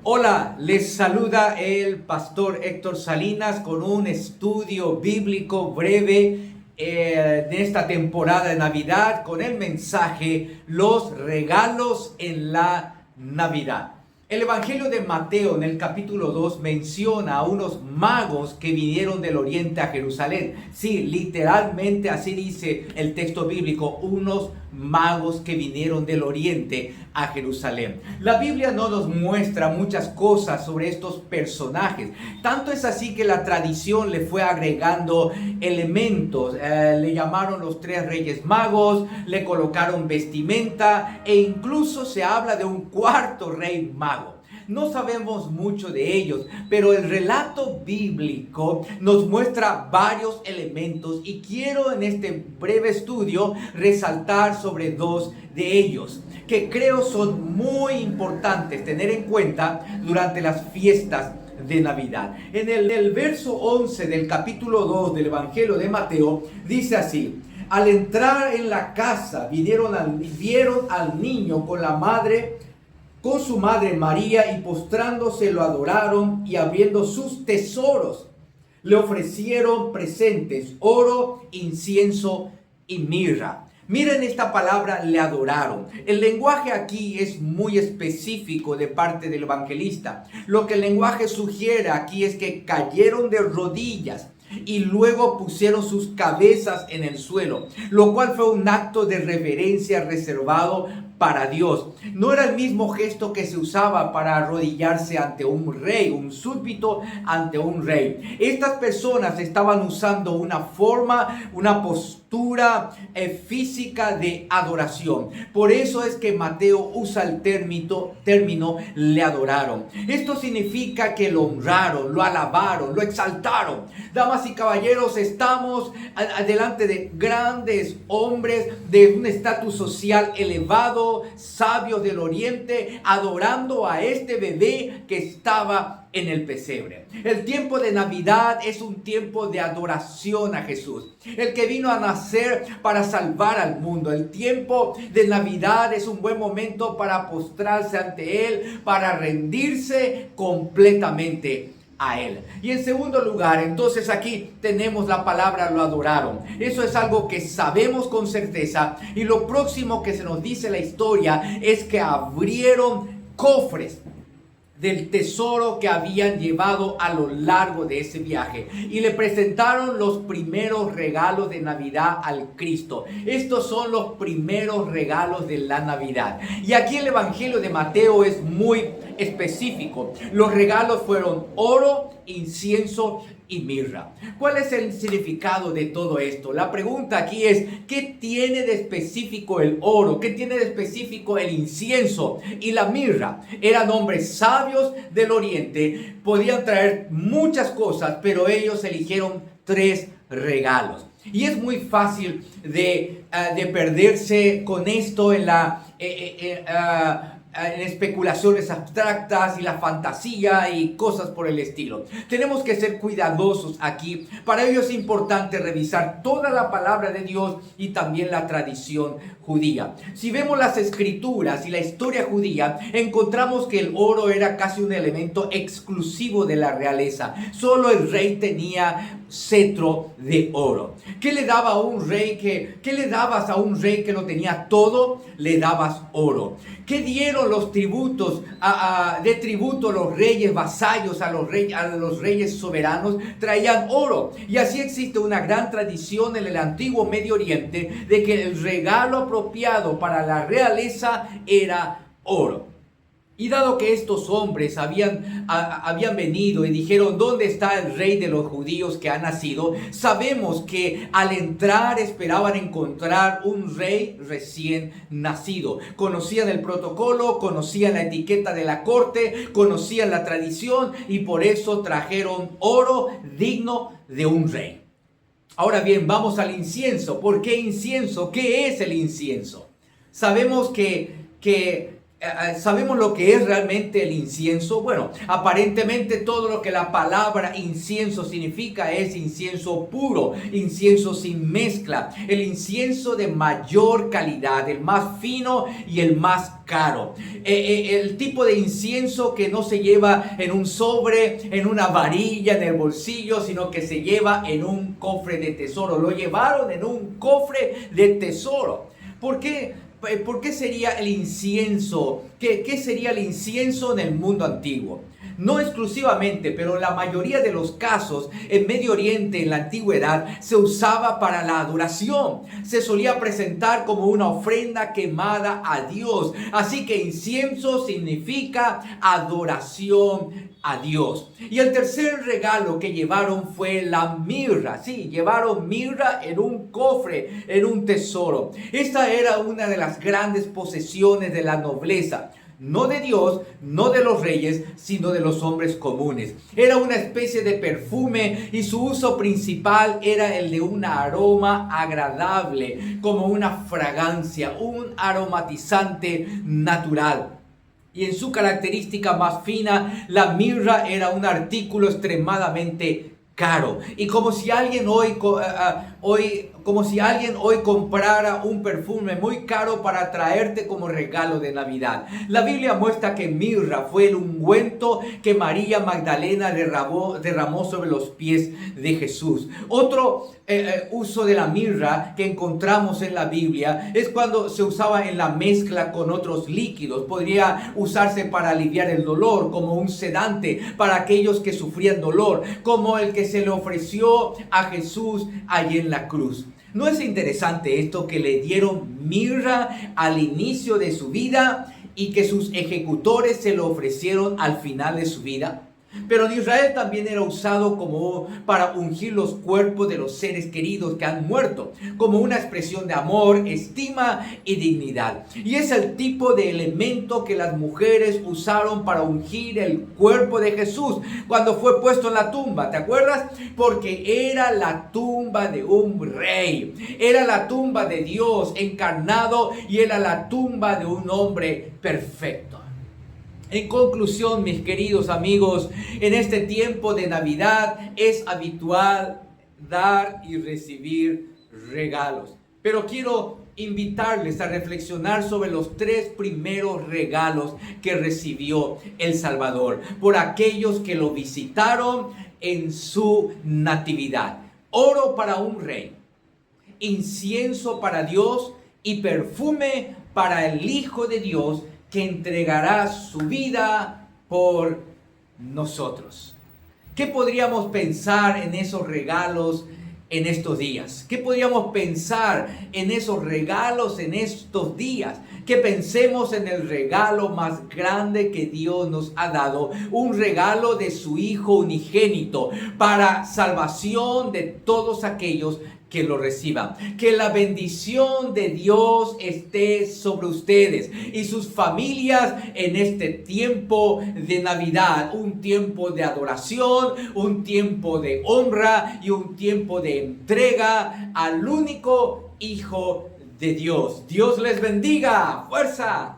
Hola, les saluda el pastor Héctor Salinas con un estudio bíblico breve de esta temporada de Navidad con el mensaje Los regalos en la Navidad. El Evangelio de Mateo en el capítulo 2 menciona a unos magos que vinieron del oriente a Jerusalén. Sí, literalmente así dice el texto bíblico, unos magos que vinieron del oriente a Jerusalén. La Biblia no nos muestra muchas cosas sobre estos personajes. Tanto es así que la tradición le fue agregando elementos. Le llamaron los 3 reyes magos, le colocaron vestimenta e incluso se habla de un cuarto rey mago. No sabemos mucho de ellos, pero el relato bíblico nos muestra varios elementos y quiero en este breve estudio resaltar sobre 2 de ellos que creo son muy importantes tener en cuenta durante las fiestas de Navidad. En el verso 11 del capítulo 2 del Evangelio de Mateo dice así: al entrar en la casa vieron al niño con su madre María, y postrándose lo adoraron, y abriendo sus tesoros le ofrecieron presentes, oro, incienso y mirra. Miren esta palabra, le adoraron. El lenguaje aquí es muy específico de parte del evangelista. Lo que el lenguaje sugiere aquí es que cayeron de rodillas y luego pusieron sus cabezas en el suelo, lo cual fue un acto de reverencia reservado para Dios. No era el mismo gesto que se usaba para arrodillarse ante un rey, un súbdito ante un rey. Estas personas estaban usando una forma, una postura física de adoración. Por eso es que Mateo usa el término le adoraron. Esto significa que lo honraron, lo alabaron, lo exaltaron. Damas y caballeros, estamos delante de grandes hombres de un estatus social elevado, sabios del oriente, adorando a este bebé que estaba en el pesebre. El tiempo de Navidad es un tiempo de adoración a Jesús, el que vino a nacer para salvar al mundo. El tiempo de Navidad es un buen momento para postrarse ante Él, para rendirse completamente a Él. Y en segundo lugar, entonces aquí tenemos la palabra lo adoraron. Eso es algo que sabemos con certeza, y lo próximo que se nos dice la historia es que abrieron cofres del tesoro que habían llevado a lo largo de ese viaje y le presentaron los primeros regalos de Navidad al Cristo. Estos son los primeros regalos de la Navidad. Y aquí el Evangelio de Mateo es muy específico. Los regalos fueron oro, incienso y mirra. ¿Cuál es el significado de todo esto? La pregunta aquí es: ¿qué tiene de específico el oro? ¿Qué tiene de específico el incienso y la mirra? Eran hombres sabios del oriente, podían traer muchas cosas, pero ellos eligieron 3 regalos. Y es muy fácil de perderse con esto en especulaciones abstractas y la fantasía y cosas por el estilo. Tenemos que ser cuidadosos aquí. Para ello es importante revisar toda la palabra de Dios y también la tradición judía. Si vemos las escrituras y la historia judía, encontramos que el oro era casi un elemento exclusivo de la realeza. Solo el rey tenía cetro de oro. ¿Qué le daba a un rey qué le dabas a un rey que lo tenía todo? Le dabas oro. ¿Qué dieron los tributos de tributo los reyes vasallos a los reyes soberanos? Traían oro. Y así existe una gran tradición en el antiguo Medio Oriente de que el regalo apropiado para la realeza era oro. Y dado que estos hombres habían venido y dijeron: ¿dónde está el rey de los judíos que ha nacido?, sabemos que al entrar esperaban encontrar un rey recién nacido. Conocían el protocolo, conocían la etiqueta de la corte, conocían la tradición, y por eso trajeron oro digno de un rey. Ahora bien, vamos al incienso. ¿Por qué incienso? ¿Qué es el incienso? Sabemos que ¿Sabemos lo que es realmente el incienso? Bueno, aparentemente todo lo que la palabra incienso significa es incienso puro, incienso sin mezcla, el incienso de mayor calidad, el más fino y el más caro. El tipo de incienso que no se lleva en un sobre, en una varilla, en el bolsillo, sino que se lleva en un cofre de tesoro. Lo llevaron en un cofre de tesoro. ¿Por qué? ¿Por qué sería el incienso? ¿Qué sería el incienso en el mundo antiguo? No exclusivamente, pero en la mayoría de los casos en Medio Oriente, en la antigüedad, se usaba para la adoración. Se solía presentar como una ofrenda quemada a Dios. Así que incienso significa adoración a Dios. Y el tercer regalo que llevaron fue la mirra. Sí, llevaron mirra en un cofre, en un tesoro. Esta era una de las grandes posesiones de la nobleza. No de Dios, no de los reyes, sino de los hombres comunes. Era una especie de perfume y su uso principal era el de un aroma agradable, como una fragancia, un aromatizante natural. Y en su característica más fina, la mirra era un artículo extremadamente caro. Y como si alguien hoy comprara un perfume muy caro para traerte como regalo de Navidad. La Biblia muestra que mirra fue el ungüento que María Magdalena derramó sobre los pies de Jesús. Otro uso de la mirra que encontramos en la Biblia es cuando se usaba en la mezcla con otros líquidos. Podría usarse para aliviar el dolor, como un sedante para aquellos que sufrían dolor, como el que se le ofreció a Jesús allí en la cruz. ¿No es interesante esto, que le dieron mirra al inicio de su vida y que sus ejecutores se lo ofrecieron al final de su vida? Pero en Israel también era usado como para ungir los cuerpos de los seres queridos que han muerto, como una expresión de amor, estima y dignidad. Y es el tipo de elemento que las mujeres usaron para ungir el cuerpo de Jesús cuando fue puesto en la tumba. ¿Te acuerdas? Porque era la tumba de un rey, era la tumba de Dios encarnado y era la tumba de un hombre perfecto. En conclusión, mis queridos amigos, en este tiempo de Navidad es habitual dar y recibir regalos. Pero quiero invitarles a reflexionar sobre los 3 primeros regalos que recibió el Salvador por aquellos que lo visitaron en su natividad. Oro para un rey, incienso para Dios y perfume para el Hijo de Dios, que entregará su vida por nosotros. ¿Qué podríamos pensar en esos regalos en estos días? ¿Qué podríamos pensar en esos regalos en estos días? Que pensemos en el regalo más grande que Dios nos ha dado, un regalo de su Hijo unigénito para salvación de todos aquellos que lo reciban. Que la bendición de Dios esté sobre ustedes y sus familias en este tiempo de Navidad, un tiempo de adoración, un tiempo de honra y un tiempo de entrega al único Hijo de Dios. Dios les bendiga. ¡Fuerza!